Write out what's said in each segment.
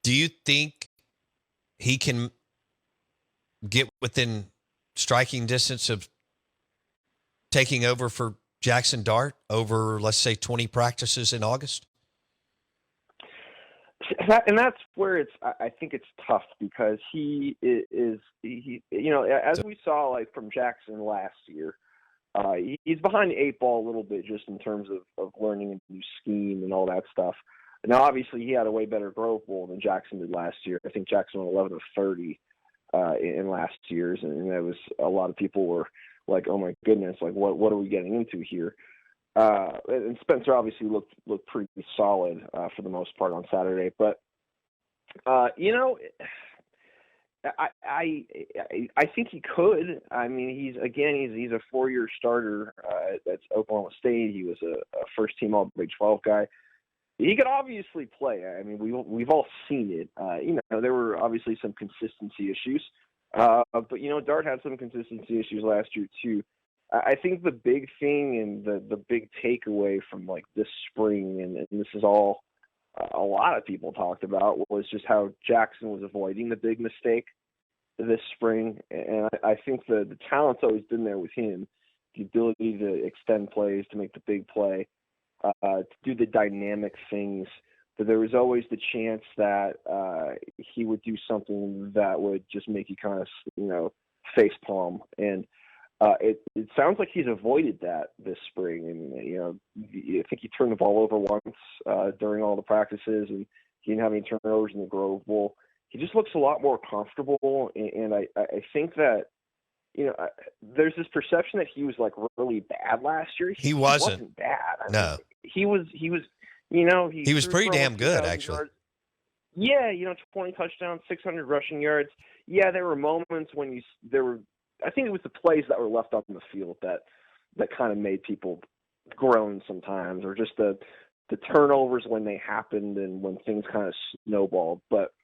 Do you think he can get within striking distance of taking over for Jaxson Dart over, let's say, 20 practices in August? And that's where I think it's tough, because he is, as we saw like from Jaxson last year, he's behind the 8 ball a little bit just in terms of learning a new scheme and all that stuff. Now, obviously, he had a way better Grove Bowl than Jaxson did last year. I think Jaxson went 11 of 30 in last year's, and that was a lot of people were like, "Oh my goodness, like what are we getting into here?" And Spencer obviously looked pretty solid for the most part on Saturday, but I think he could. I mean, he's a 4-year starter at Oklahoma State. He was a first-team All Big 12 guy. He could obviously play. I mean, we've all seen it. There were obviously some consistency issues, but Dart had some consistency issues last year too. I think the big thing and the big takeaway from like this spring, and this is all a lot of people talked about, was just how Jaxson was avoiding the big mistake this spring. And I think the talent's always been there with him, the ability to extend plays, to make the big play, to do the dynamic things. But there was always the chance that he would do something that would just make you kind of, face palm. And it sounds like he's avoided that this spring. And, I think he turned the ball over once during all the practices, and he didn't have any turnovers in the Grove Bowl. He just looks a lot more comfortable. And I think that, there's this perception that he was like really bad last year. He wasn't bad. No. I mean, he was, he was pretty damn good, actually. Yards. Yeah, 20 touchdowns, 600 rushing yards. Yeah, there were moments when I think it was the plays that were left on the field that kind of made people groan sometimes, or just the turnovers when they happened and when things kind of snowballed. But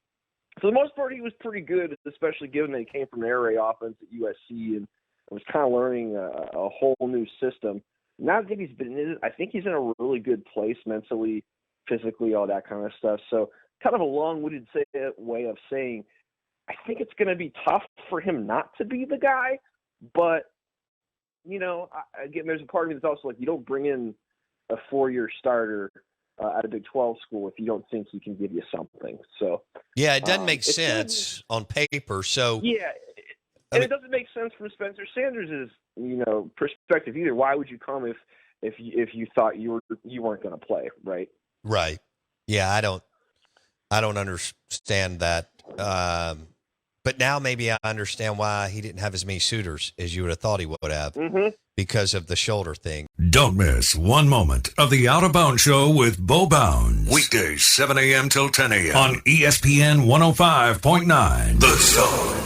for the most part, he was pretty good, especially given that he came from an air raid offense at USC and was kind of learning a whole new system. Now that he's been in it, I think he's in a really good place mentally, physically, all that kind of stuff. So kind of a long-winded way of saying, I think it's going to be tough for him not to be the guy. But, again, there's a part of me that's also like, you don't bring in a 4-year starter at a Big 12 school if you don't think he can give you something. So yeah, it doesn't make sense on paper. So yeah, it doesn't make sense from Spencer Sanders' perspective either. Why would you come if you thought you weren't going to play, right? Right. Yeah, I don't understand that. But now maybe I understand why he didn't have as many suitors as you would have thought he would have, because of the shoulder thing. Don't miss one moment of the Out of Bounds Show with Bo Bounds. Weekdays, 7 a.m. till 10 a.m. on ESPN 105.9. The Zone.